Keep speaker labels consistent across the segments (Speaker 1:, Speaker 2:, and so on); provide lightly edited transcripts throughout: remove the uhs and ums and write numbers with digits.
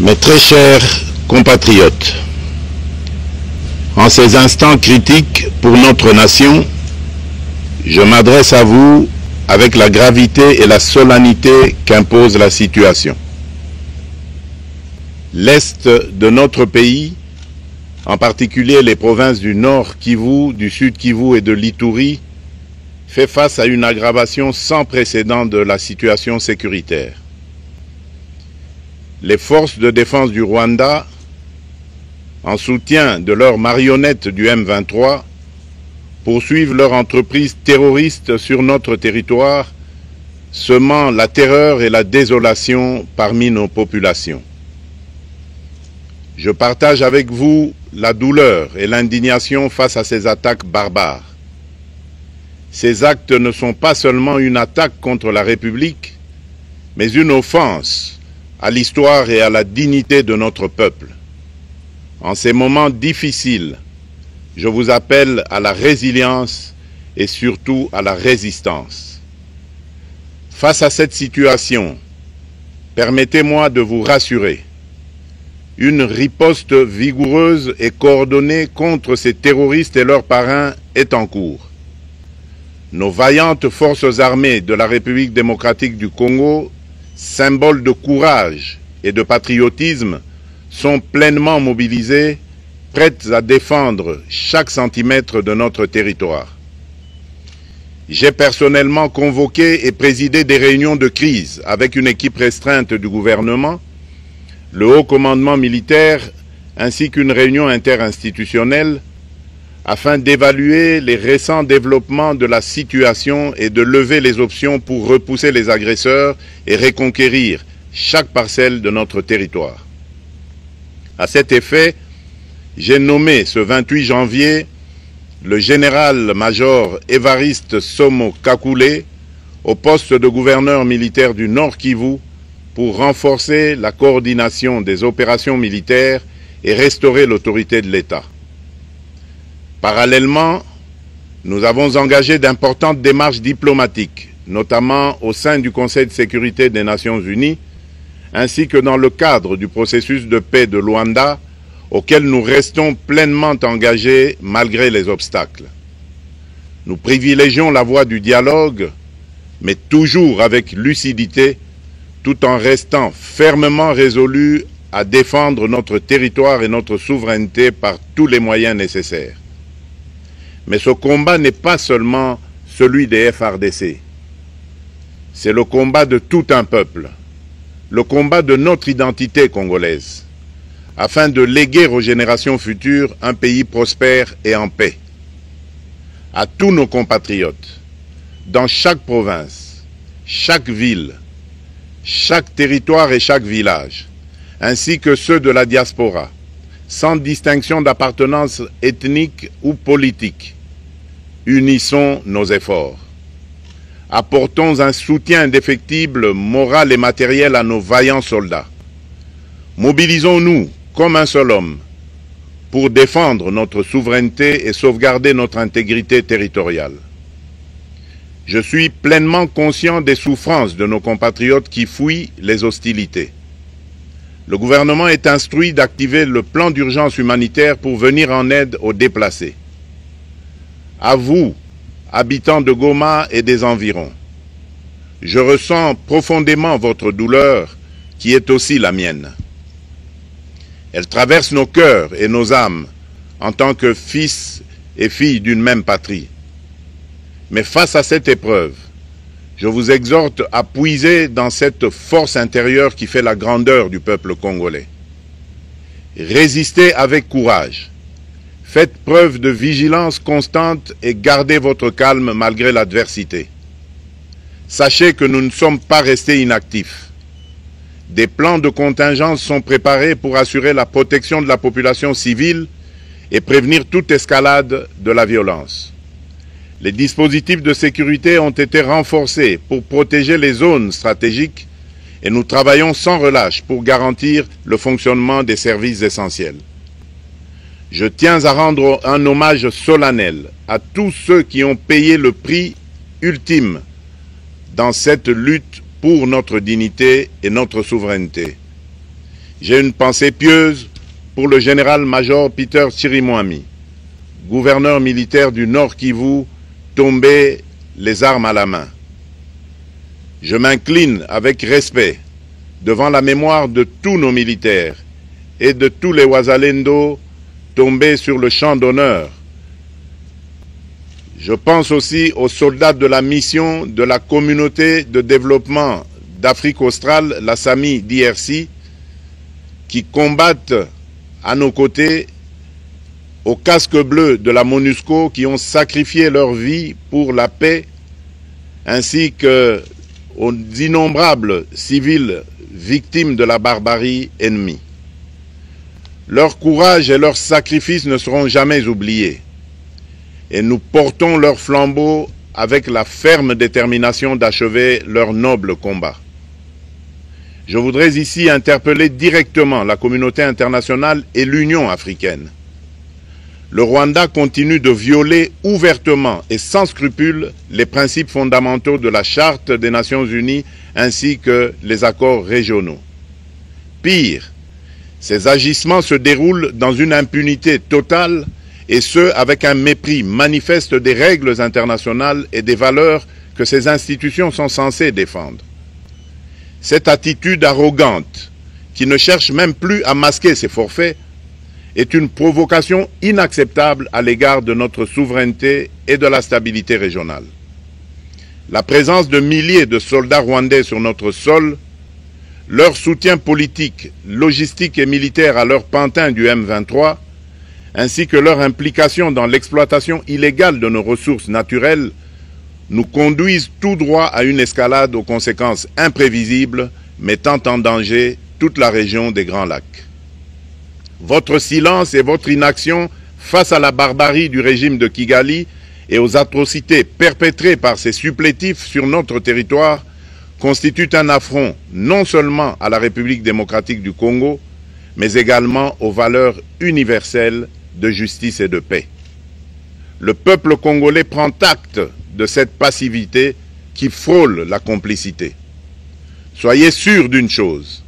Speaker 1: Mes très chers compatriotes, en ces instants critiques pour notre nation, je m'adresse à vous avec la gravité et la solennité qu'impose la situation. L'Est de notre pays, en particulier les provinces du Nord Kivu, du Sud Kivu et de l'Ituri, fait face à une aggravation sans précédent de la situation sécuritaire. Les forces de défense du Rwanda, en soutien de leurs marionnettes du M23, poursuivent leur entreprise terroriste sur notre territoire, semant la terreur et la désolation parmi nos populations. Je partage avec vous la douleur et l'indignation face à ces attaques barbares. Ces actes ne sont pas seulement une attaque contre la République, mais une offense à l'histoire et à la dignité de notre peuple. En ces moments difficiles, je vous appelle à la résilience et surtout à la résistance. Face à cette situation, permettez-moi de vous rassurer. Une riposte vigoureuse et coordonnée contre ces terroristes et leurs parrains est en cours. Nos vaillantes forces armées de la République démocratique du Congo, symboles de courage et de patriotisme, sont pleinement mobilisées, prêtes à défendre chaque centimètre de notre territoire. J'ai personnellement convoqué et présidé des réunions de crise avec une équipe restreinte du gouvernement, le haut commandement militaire ainsi qu'une réunion interinstitutionnelle afin d'évaluer les récents développements de la situation et de lever les options pour repousser les agresseurs et reconquérir chaque parcelle de notre territoire. À cet effet, j'ai nommé ce 28 janvier le général-major Évariste Somo Kakule au poste de gouverneur militaire du Nord Kivu pour renforcer la coordination des opérations militaires et restaurer l'autorité de l'État. Parallèlement, nous avons engagé d'importantes démarches diplomatiques, notamment au sein du Conseil de sécurité des Nations Unies, ainsi que dans le cadre du processus de paix de Luanda, auquel nous restons pleinement engagés malgré les obstacles. Nous privilégions la voie du dialogue, mais toujours avec lucidité, tout en restant fermement résolus à défendre notre territoire et notre souveraineté par tous les moyens nécessaires. Mais ce combat n'est pas seulement celui des FARDC. C'est le combat de tout un peuple, le combat de notre identité congolaise, afin de léguer aux générations futures un pays prospère et en paix. À tous nos compatriotes, dans chaque province, chaque ville, chaque territoire et chaque village, ainsi que ceux de la diaspora, sans distinction d'appartenance ethnique ou politique, unissons nos efforts. Apportons un soutien indéfectible, moral et matériel à nos vaillants soldats. Mobilisons-nous comme un seul homme pour défendre notre souveraineté et sauvegarder notre intégrité territoriale. Je suis pleinement conscient des souffrances de nos compatriotes qui fuient les hostilités. Le gouvernement est instruit d'activer le plan d'urgence humanitaire pour venir en aide aux déplacés. À vous, habitants de Goma et des environs, je ressens profondément votre douleur qui est aussi la mienne. Elle traverse nos cœurs et nos âmes en tant que fils et filles d'une même patrie. Mais face à cette épreuve, je vous exhorte à puiser dans cette force intérieure qui fait la grandeur du peuple congolais. Résistez avec courage. Faites preuve de vigilance constante et gardez votre calme malgré l'adversité. Sachez que nous ne sommes pas restés inactifs. Des plans de contingence sont préparés pour assurer la protection de la population civile et prévenir toute escalade de la violence. Les dispositifs de sécurité ont été renforcés pour protéger les zones stratégiques et nous travaillons sans relâche pour garantir le fonctionnement des services essentiels. Je tiens à rendre un hommage solennel à tous ceux qui ont payé le prix ultime dans cette lutte pour notre dignité et notre souveraineté. J'ai une pensée pieuse pour le général-major Peter Chirimwami, gouverneur militaire du Nord Kivu, tombé les armes à la main. Je m'incline avec respect devant la mémoire de tous nos militaires et de tous les Wazalendo tombés sur le champ d'honneur. Je pense aussi aux soldats de la mission de la communauté de développement d'Afrique australe, la SAMI DRC, qui combattent à nos côtés, aux casques bleus de la MONUSCO, qui ont sacrifié leur vie pour la paix, ainsi qu'aux innombrables civils victimes de la barbarie ennemie. Leur courage et leur sacrifice ne seront jamais oubliés, et nous portons leur flambeau avec la ferme détermination d'achever leur noble combat. Je voudrais ici interpeller directement la communauté internationale et l'Union africaine. Le Rwanda continue de violer ouvertement et sans scrupule les principes fondamentaux de la Charte des Nations Unies ainsi que les accords régionaux. Pire, ces agissements se déroulent dans une impunité totale et ce, avec un mépris manifeste des règles internationales et des valeurs que ces institutions sont censées défendre. Cette attitude arrogante, qui ne cherche même plus à masquer ses forfaits, est une provocation inacceptable à l'égard de notre souveraineté et de la stabilité régionale. La présence de milliers de soldats rwandais sur notre sol, leur soutien politique, logistique et militaire à leur pantin du M23, ainsi que leur implication dans l'exploitation illégale de nos ressources naturelles, nous conduisent tout droit à une escalade aux conséquences imprévisibles, mettant en danger toute la région des Grands Lacs. Votre silence et votre inaction face à la barbarie du régime de Kigali et aux atrocités perpétrées par ses supplétifs sur notre territoire constituent un affront non seulement à la République démocratique du Congo, mais également aux valeurs universelles de justice et de paix. Le peuple congolais prend acte de cette passivité qui frôle la complicité. Soyez sûrs d'une chose,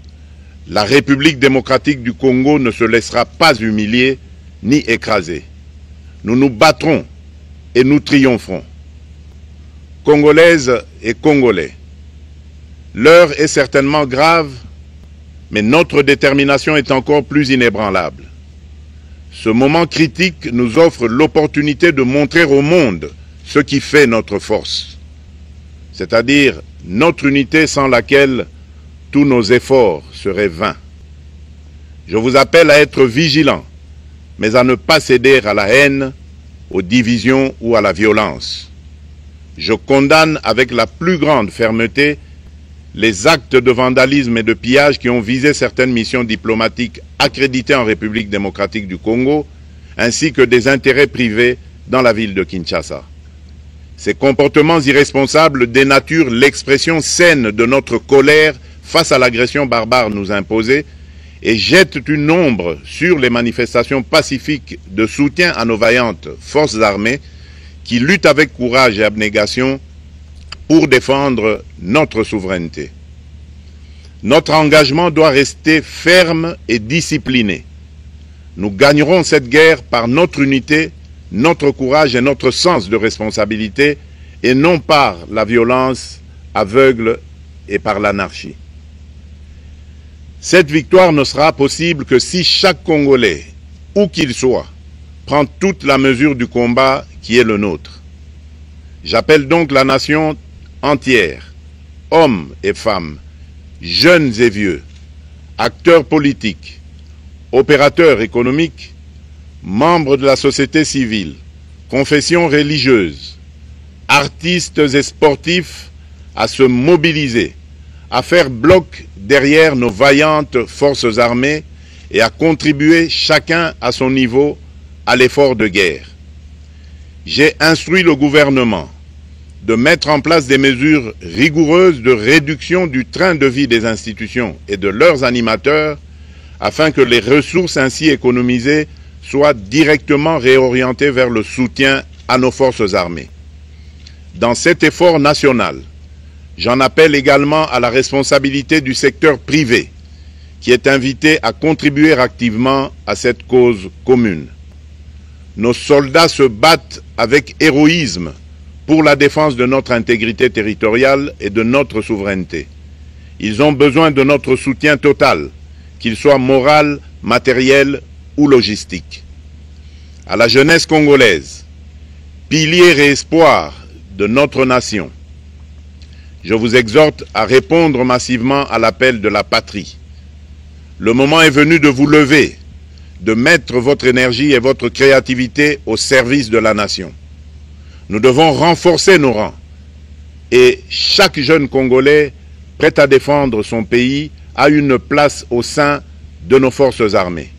Speaker 1: la République démocratique du Congo ne se laissera pas humilier ni écraser. Nous nous battrons et nous triompherons. Congolaises et Congolais, l'heure est certainement grave, mais notre détermination est encore plus inébranlable. Ce moment critique nous offre l'opportunité de montrer au monde ce qui fait notre force, c'est-à-dire notre unité sans laquelle tous nos efforts seraient vains. Je vous appelle à être vigilants, mais à ne pas céder à la haine, aux divisions ou à la violence. Je condamne avec la plus grande fermeté les actes de vandalisme et de pillage qui ont visé certaines missions diplomatiques accréditées en République démocratique du Congo, ainsi que des intérêts privés dans la ville de Kinshasa. Ces comportements irresponsables dénaturent l'expression saine de notre colère face à l'agression barbare nous imposée et jettent une ombre sur les manifestations pacifiques de soutien à nos vaillantes forces armées qui luttent avec courage et abnégation pour défendre notre souveraineté. Notre engagement doit rester ferme et discipliné. Nous gagnerons cette guerre par notre unité, notre courage et notre sens de responsabilité, et non par la violence aveugle et par l'anarchie. Cette victoire ne sera possible que si chaque Congolais, où qu'il soit, prend toute la mesure du combat qui est le nôtre. J'appelle donc la nation entière, hommes et femmes, jeunes et vieux, acteurs politiques, opérateurs économiques, membres de la société civile, confessions religieuses, artistes et sportifs à se mobiliser, à faire bloc derrière nos vaillantes forces armées et à contribuer chacun à son niveau à l'effort de guerre. J'ai instruit le gouvernement de mettre en place des mesures rigoureuses de réduction du train de vie des institutions et de leurs animateurs afin que les ressources ainsi économisées soient directement réorientées vers le soutien à nos forces armées. Dans cet effort national, j'en appelle également à la responsabilité du secteur privé qui est invité à contribuer activement à cette cause commune. Nos soldats se battent avec héroïsme pour la défense de notre intégrité territoriale et de notre souveraineté. Ils ont besoin de notre soutien total, qu'il soit moral, matériel ou logistique. À la jeunesse congolaise, pilier et espoir de notre nation, je vous exhorte à répondre massivement à l'appel de la patrie. Le moment est venu de vous lever, de mettre votre énergie et votre créativité au service de la nation. Nous devons renforcer nos rangs et chaque jeune Congolais prêt à défendre son pays a une place au sein de nos forces armées.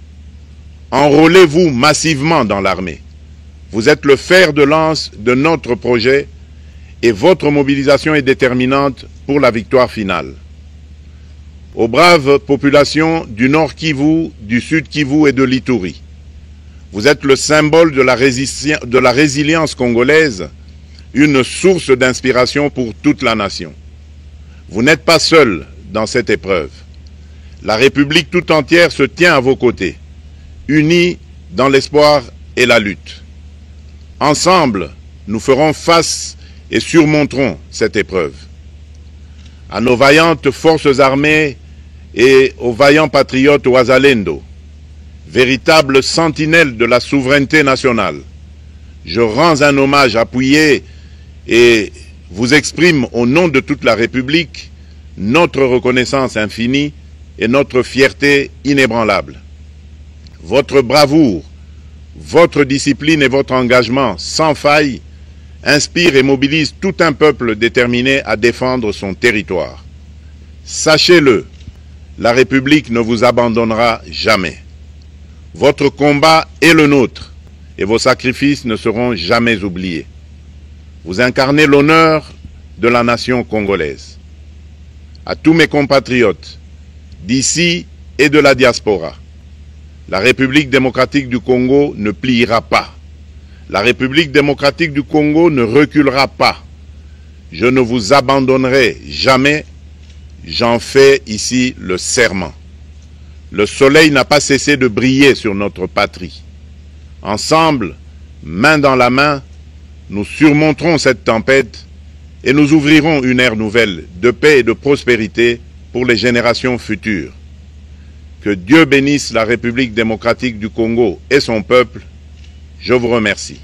Speaker 1: Enrôlez-vous massivement dans l'armée. Vous êtes le fer de lance de notre projet et votre mobilisation est déterminante pour la victoire finale. Aux braves populations du Nord Kivu, du Sud Kivu et de l'Ituri, vous êtes le symbole de la résilience congolaise, une source d'inspiration pour toute la nation. Vous n'êtes pas seuls dans cette épreuve. La République tout entière se tient à vos côtés, unis dans l'espoir et la lutte. Ensemble, nous ferons face et surmonterons cette épreuve. À nos vaillantes forces armées et aux vaillants patriotes Wazalendo, véritables sentinelles de la souveraineté nationale, je rends un hommage appuyé et vous exprime au nom de toute la République notre reconnaissance infinie et notre fierté inébranlable. Votre bravoure, votre discipline et votre engagement sans faille inspirent et mobilisent tout un peuple déterminé à défendre son territoire. Sachez-le, la République ne vous abandonnera jamais. Votre combat est le nôtre et vos sacrifices ne seront jamais oubliés. Vous incarnez l'honneur de la nation congolaise. À tous mes compatriotes d'ici et de la diaspora, la République démocratique du Congo ne pliera pas. La République démocratique du Congo ne reculera pas. Je ne vous abandonnerai jamais. J'en fais ici le serment. Le soleil n'a pas cessé de briller sur notre patrie. Ensemble, main dans la main, nous surmonterons cette tempête et nous ouvrirons une ère nouvelle de paix et de prospérité pour les générations futures. Que Dieu bénisse la République démocratique du Congo et son peuple. Je vous remercie.